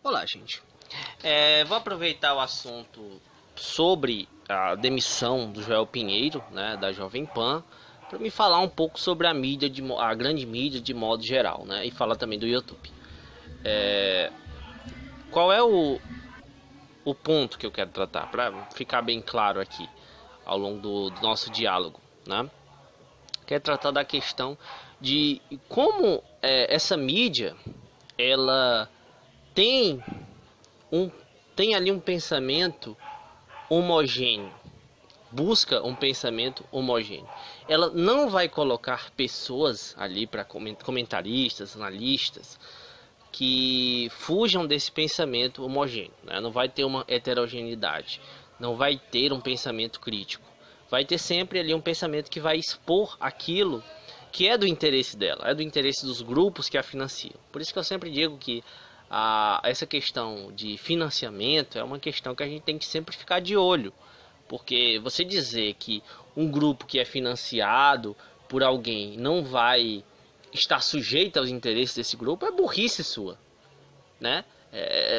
Olá, gente. Vou aproveitar o assunto sobre a demissão do Joel Pinheiro, né, da Jovem Pan, para me falar um pouco sobre a mídia, a grande mídia de modo geral, né, e falar também do YouTube. Qual é o ponto que eu quero tratar, para ficar bem claro aqui ao longo do nosso diálogo, né? Quero tratar da questão de como essa mídia, ela tem ali um pensamento homogêneo, busca um pensamento homogêneo. Ela não vai colocar pessoas ali para comentaristas, analistas, que fujam desse pensamento homogêneo, né? Não vai ter uma heterogeneidade, não vai ter um pensamento crítico, vai ter sempre ali um pensamento que vai expor aquilo que é do interesse dela, é do interesse dos grupos que a financiam. Por isso que eu sempre digo que essa questão de financiamento é uma questão que a gente tem que sempre ficar de olho, porque você dizer que um grupo que é financiado por alguém não vai estar sujeito aos interesses desse grupo é burrice sua, né?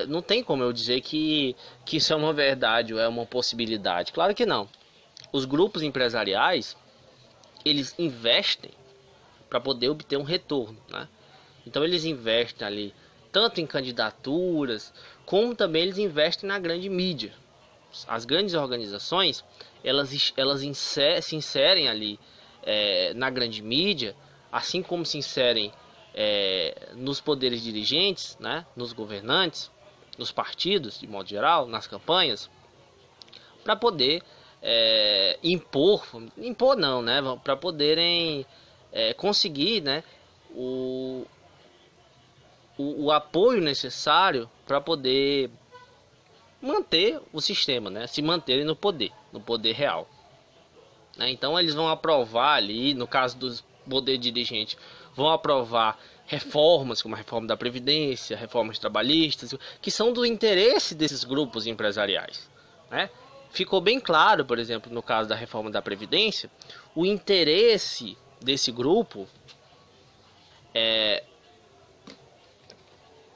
Não tem como eu dizer que isso é uma verdade ou é uma possibilidade. Claro que não. Os grupos empresariais, eles investem para poder obter um retorno, né? Então eles investem ali tanto em candidaturas, como também eles investem na grande mídia. As grandes organizações, elas se inserem ali na grande mídia, assim como se inserem nos poderes dirigentes, né, nos governantes, nos partidos, de modo geral, nas campanhas, para poder impor não, né, para poderem conseguir, né, o apoio necessário para poder manter o sistema, né? Se manterem no poder real, né? Então eles vão aprovar ali, no caso dos poder dirigente, vão aprovar reformas como a reforma da Previdência, reformas trabalhistas, que são do interesse desses grupos empresariais, né? Ficou bem claro, por exemplo, no caso da reforma da Previdência, o interesse desse grupo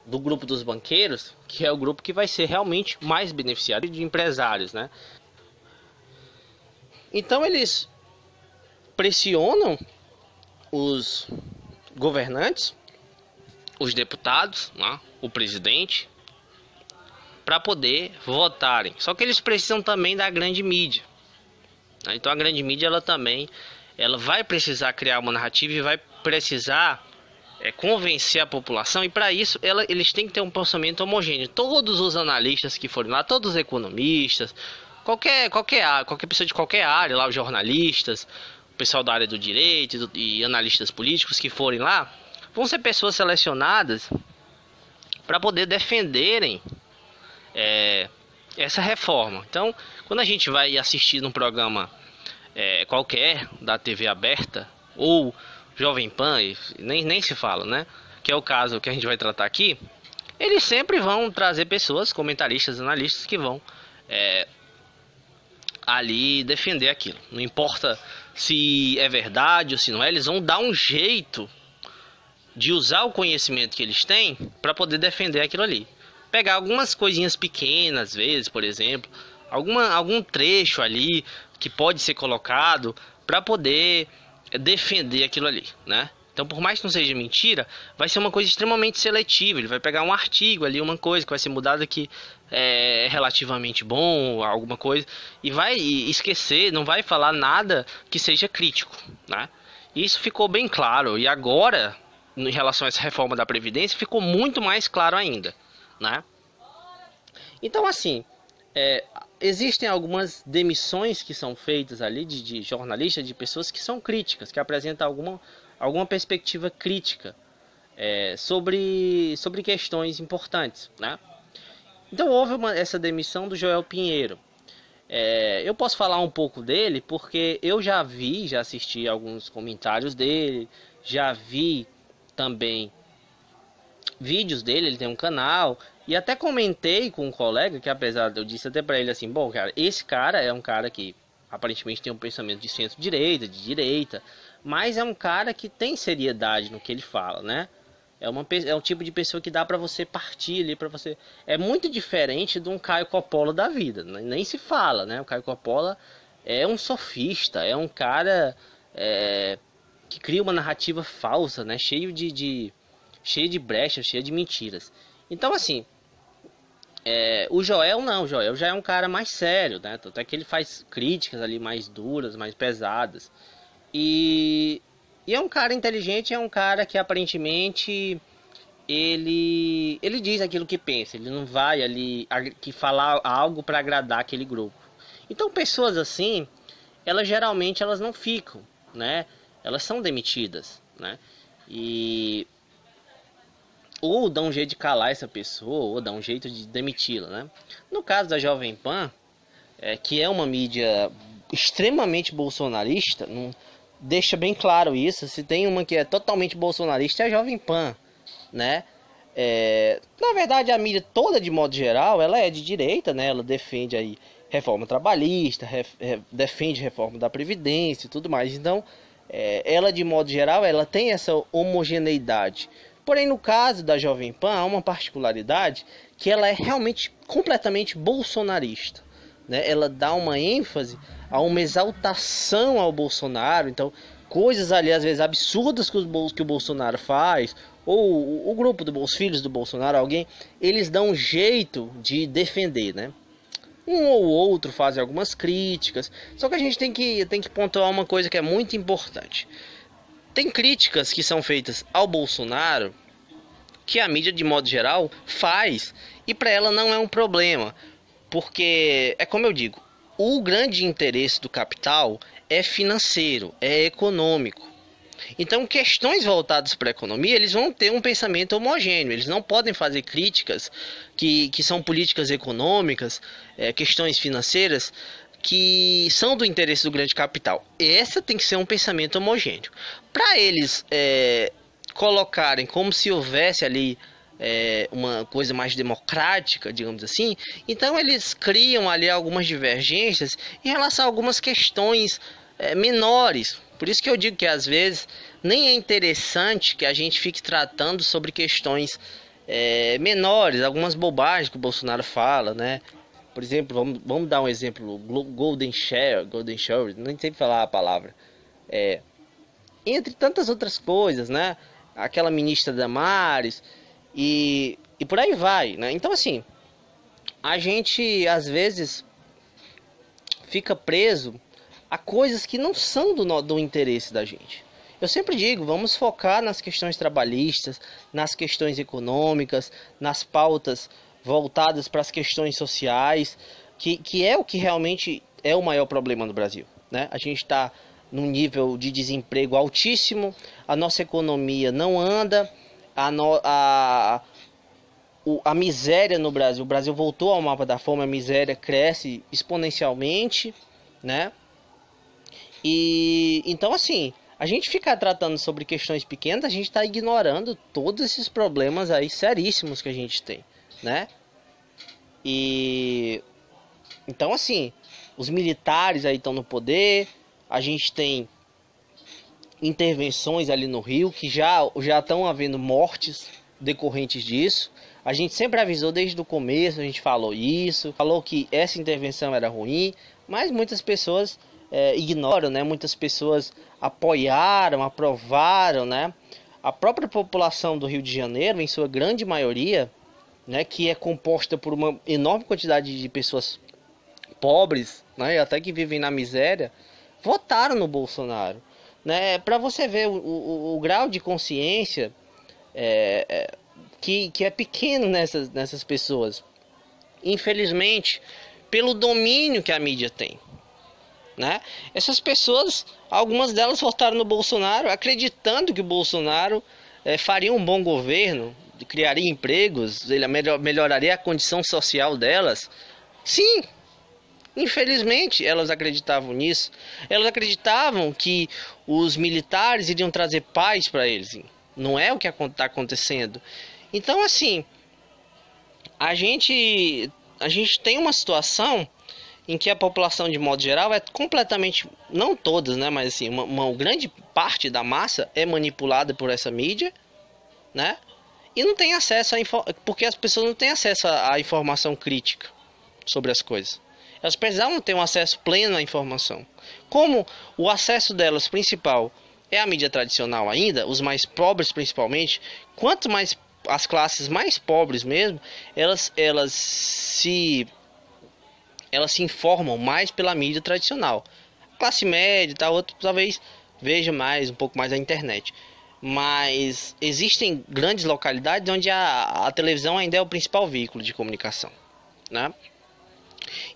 do grupo dos banqueiros, que é o grupo que vai ser realmente mais beneficiário de empresários, né? Então eles pressionam os governantes, os deputados, né, o presidente, para poder votarem. Só que eles precisam também da grande mídia, né? Então a grande mídia ela vai precisar criar uma narrativa e vai precisar convencer a população, e para isso eles têm que ter um pensamento homogêneo. Todos os analistas que forem lá, todos os economistas, qualquer pessoa de qualquer área, lá os jornalistas, o pessoal da área do direito e analistas políticos que forem lá, vão ser pessoas selecionadas para poder defenderem essa reforma. Então, quando a gente vai assistir num programa qualquer da TV aberta ou Jovem Pan, nem se fala, né? Que é o caso que a gente vai tratar aqui. Eles sempre vão trazer pessoas, comentaristas, analistas, que vão ali defender aquilo. Não importa se é verdade ou se não é, eles vão dar um jeito de usar o conhecimento que eles têm para poder defender aquilo ali. Pegar algumas coisinhas pequenas, às vezes, por exemplo, algum trecho ali que pode ser colocado para poder defender aquilo ali, né? Então, por mais que não seja mentira, vai ser uma coisa extremamente seletiva. Ele vai pegar um artigo ali, uma coisa que vai ser mudada que é relativamente bom, alguma coisa, e vai esquecer, não vai falar nada que seja crítico, né? Isso ficou bem claro, e agora, em relação a essa reforma da Previdência, ficou muito mais claro ainda, né? Então, assim, existem algumas demissões que são feitas ali de jornalistas, de pessoas que são críticas, que apresentam alguma perspectiva crítica sobre questões importantes, né? Então houve essa demissão do Joel Pinheiro. Eu posso falar um pouco dele porque eu já assisti alguns comentários dele, já vi também vídeos dele, ele tem um canal, e até comentei com um colega que, apesar de eu disse até para ele assim, bom, cara, esse cara é um cara que aparentemente tem um pensamento de centro-direita, de direita, mas é um cara que tem seriedade no que ele fala, né? É um tipo de pessoa que dá para você partir ali, para você. É muito diferente de um Caio Coppola da vida, nem se fala, né? O Caio Coppola é um sofista, é um cara que cria uma narrativa falsa, né? Cheio de brechas, cheio de mentiras. Então, assim, o Joel não, o Joel já é um cara mais sério, né? Tanto é que ele faz críticas ali mais duras, mais pesadas. E é um cara inteligente, é um cara que aparentemente ele diz aquilo que pensa, ele não vai ali que falar algo para agradar aquele grupo. Então pessoas assim, elas geralmente elas não ficam, né? Elas são demitidas, né? E ou dá um jeito de calar essa pessoa, ou dá um jeito de demiti-la, né? No caso da Jovem Pan, que é uma mídia extremamente bolsonarista, não deixa bem claro isso. Se tem uma que é totalmente bolsonarista, é a Jovem Pan, né? Na verdade, a mídia toda, de modo geral, ela é de direita, né? Ela defende aí reforma trabalhista, defende reforma da Previdência e tudo mais. Então, ela, de modo geral, ela tem essa homogeneidade. Porém, no caso da Jovem Pan, há uma particularidade que ela é realmente completamente bolsonarista, né? Ela dá uma ênfase a uma exaltação ao Bolsonaro. Então, coisas ali, às vezes, absurdas que o Bolsonaro faz, ou o grupo os filhos do Bolsonaro, alguém, eles dão um jeito de defender, né? Um ou outro fazem algumas críticas. Só que a gente tem que pontuar uma coisa que é muito importante. Tem críticas que são feitas ao Bolsonaro que a mídia, de modo geral, faz, e para ela não é um problema, porque é como eu digo, o grande interesse do capital é financeiro, é econômico. Então, questões voltadas para a economia, eles vão ter um pensamento homogêneo. Eles não podem fazer críticas que são políticas econômicas, questões financeiras, que são do interesse do grande capital. Essa tem que ser um pensamento homogêneo. Para eles colocarem como se houvesse ali uma coisa mais democrática, digamos assim, então eles criam ali algumas divergências em relação a algumas questões menores. Por isso que eu digo que às vezes nem é interessante que a gente fique tratando sobre questões menores, algumas bobagens que o Bolsonaro fala, né? Por exemplo, vamos dar um exemplo, Golden Shower, nem sei falar a palavra. Entre tantas outras coisas, né? Aquela ministra Damares e por aí vai, né? Então, assim, a gente às vezes fica preso a coisas que não são do interesse da gente. Eu sempre digo, vamos focar nas questões trabalhistas, nas questões econômicas, nas pautas voltadas para as questões sociais, que é o que realmente é o maior problema no Brasil, né? A gente está num nível de desemprego altíssimo, a nossa economia não anda, a miséria no Brasil, o Brasil voltou ao mapa da fome, a miséria cresce exponencialmente, né? E então, assim, a gente ficar tratando sobre questões pequenas, a gente está ignorando todos esses problemas aí seríssimos que a gente tem, né? E então, assim, os militares aí estão no poder, a gente tem intervenções ali no Rio que já estão havendo mortes decorrentes disso. A gente sempre avisou desde o começo, a gente falou isso, falou que essa intervenção era ruim, mas muitas pessoas ignoram, né? Muitas pessoas apoiaram, aprovaram, né? A própria população do Rio de Janeiro, em sua grande maioria, né, que é composta por uma enorme quantidade de pessoas pobres, né, até que vivem na miséria, votaram no Bolsonaro, né? Para você ver o grau de consciência que é pequeno nessas pessoas, infelizmente, pelo domínio que a mídia tem, né? Essas pessoas, algumas delas votaram no Bolsonaro acreditando que o Bolsonaro faria um bom governo, criaria empregos, ele melhoraria a condição social delas. Sim, infelizmente elas acreditavam nisso. Elas acreditavam que os militares iriam trazer paz para eles. Não é o que está acontecendo. Então, assim, a gente tem uma situação em que a população, de modo geral, é completamente, não todas, né, mas assim, uma grande parte da massa é manipulada por essa mídia, né? e não tem acesso porque as pessoas não têm acesso à informação crítica sobre as coisas. Elas precisavam ter um acesso pleno à informação. Como o acesso delas principal é a mídia tradicional ainda, os mais pobres principalmente, quanto mais as classes mais pobres mesmo, elas se informam mais pela mídia tradicional. Classe média e tal, outro talvez veja mais, um pouco mais a internet. Mas existem grandes localidades onde a televisão ainda é o principal veículo de comunicação, né?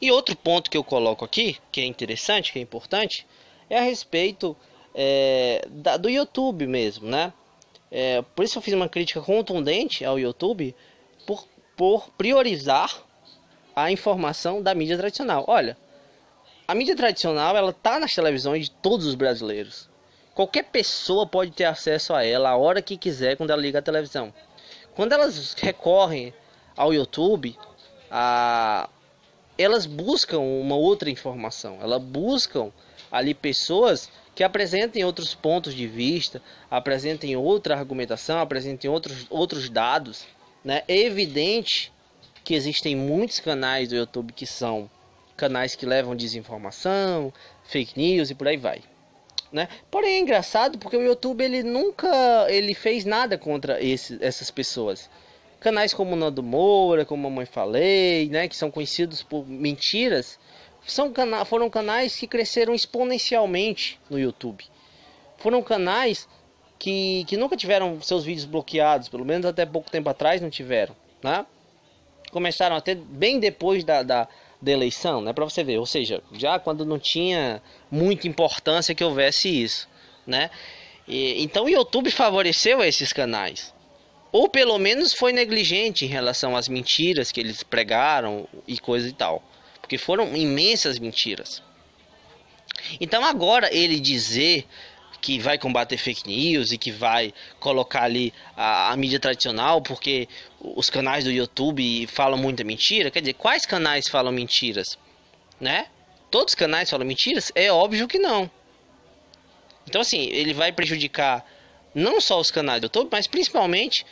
E outro ponto que eu coloco aqui, que é interessante, que é importante, é a respeito do YouTube mesmo, né? Por isso eu fiz uma crítica contundente ao YouTube por priorizar a informação da mídia tradicional. Olha, a mídia tradicional, ela tá nas televisões de todos os brasileiros. Qualquer pessoa pode ter acesso a ela a hora que quiser quando ela liga a televisão. Quando elas recorrem ao YouTube, elas buscam uma outra informação. Elas buscam ali pessoas que apresentem outros pontos de vista, apresentem outra argumentação, apresentem outros dados, né? É evidente que existem muitos canais do YouTube que são canais que levam desinformação, fake news e por aí vai, né? Porém é engraçado porque o YouTube ele nunca fez nada contra essas pessoas. Canais como o Nando Moura, como Mamãe Falei, né, que são conhecidos por mentiras, foram canais que cresceram exponencialmente no YouTube. Foram canais que nunca tiveram seus vídeos bloqueados, pelo menos até pouco tempo atrás não tiveram, né? Começaram até bem depois da eleição, né, para você ver, ou seja, já quando não tinha muita importância que houvesse isso, né? Então o YouTube favoreceu esses canais, ou pelo menos foi negligente em relação às mentiras que eles pregaram e coisa e tal, porque foram imensas mentiras. Então agora ele dizer que vai combater fake news e que vai colocar ali a mídia tradicional porque os canais do YouTube falam muita mentira, quer dizer, quais canais falam mentiras, né? Todos os canais falam mentiras? É óbvio que não. Então assim, ele vai prejudicar não só os canais do YouTube, mas principalmente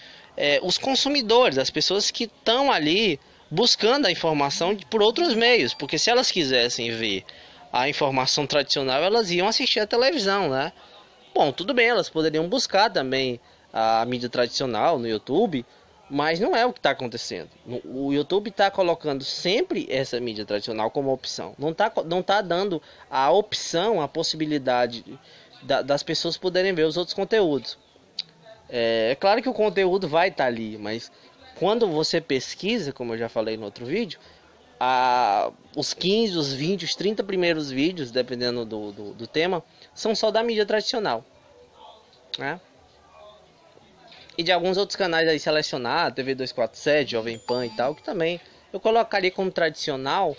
os consumidores, as pessoas que estão ali buscando a informação por outros meios, porque se elas quisessem ver a informação tradicional, elas iam assistir a televisão, né? Bom, tudo bem, elas poderiam buscar também a mídia tradicional no YouTube, mas não é o que está acontecendo. O YouTube está colocando sempre essa mídia tradicional como opção. Não tá dando a opção, a possibilidade das pessoas poderem ver os outros conteúdos. É claro que o conteúdo vai estar ali, mas quando você pesquisa, como eu já falei no outro vídeo, os 15, os 20, os 30 primeiros vídeos, dependendo do tema, são só da mídia tradicional, né? E de alguns outros canais aí selecionados, TV 247, Jovem Pan e tal, que também eu colocaria como tradicional,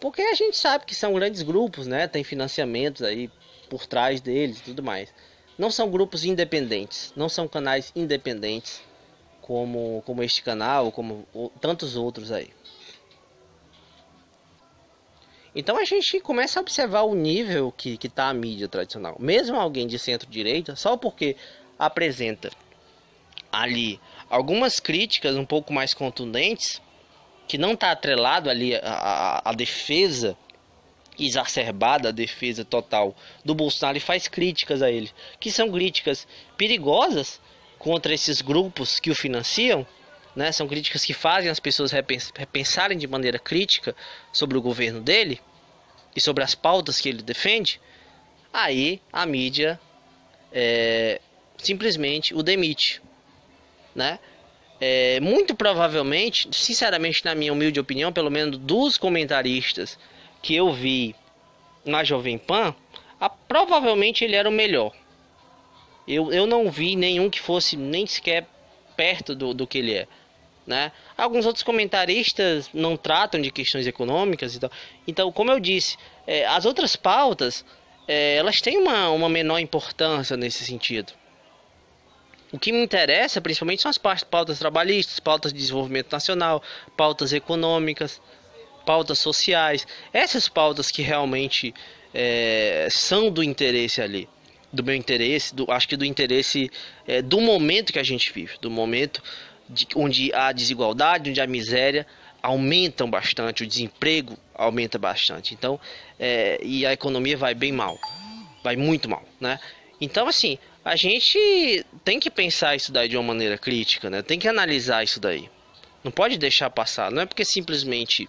porque a gente sabe que são grandes grupos, né? Tem financiamentos aí por trás deles e tudo mais. Não são grupos independentes, não são canais independentes como este canal, como tantos outros aí. Então a gente começa a observar o nível que está a mídia tradicional. Mesmo alguém de centro-direita, só porque apresenta ali algumas críticas um pouco mais contundentes, que não está atrelado ali a defesa exacerbada, a defesa total do Bolsonaro, e faz críticas a ele, que são críticas perigosas contra esses grupos que o financiam, né? São críticas que fazem as pessoas repensarem de maneira crítica sobre o governo dele e sobre as pautas que ele defende. Aí a mídia simplesmente o demite, né? Muito provavelmente, sinceramente, na minha humilde opinião, pelo menos dos comentaristas que eu vi na Jovem Pan, provavelmente ele era o melhor. Eu não vi nenhum que fosse nem sequer perto do que ele é, né? Alguns outros comentaristas não tratam de questões econômicas e tal. Então, como eu disse, as outras pautas elas têm uma menor importância nesse sentido. O que me interessa principalmente são as pautas trabalhistas, pautas de desenvolvimento nacional, pautas econômicas, pautas sociais. Essas pautas que realmente são do interesse ali. do meu interesse, acho que do interesse do momento que a gente vive, do momento onde a desigualdade, onde a miséria aumentam bastante, o desemprego aumenta bastante. Então, e a economia vai bem mal, vai muito mal, né? Então, assim, a gente tem que pensar isso daí de uma maneira crítica, né? Tem que analisar isso daí. Não pode deixar passar. Não é porque simplesmente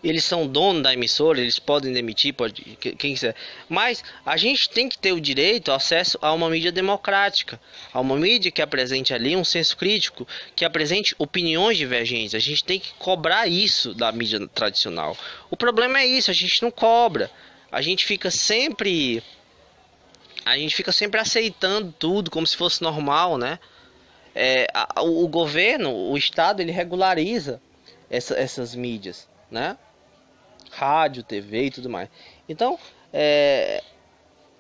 eles são donos da emissora, eles podem demitir, pode quem quiser. Mas a gente tem que ter o direito, ao acesso a uma mídia democrática, a uma mídia que apresente ali um senso crítico, que apresente opiniões divergentes. A gente tem que cobrar isso da mídia tradicional. O problema é isso, a gente não cobra. A gente fica sempre aceitando tudo como se fosse normal, né? O governo, o Estado, ele regulariza essas mídias, né? Rádio, TV e tudo mais. Então,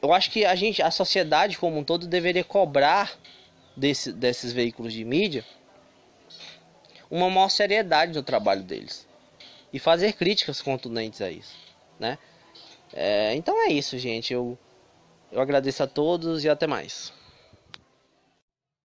eu acho que a sociedade como um todo deveria cobrar desses veículos de mídia uma maior seriedade no trabalho deles e fazer críticas contundentes a isso, né? Então é isso, gente. Eu agradeço a todos e até mais.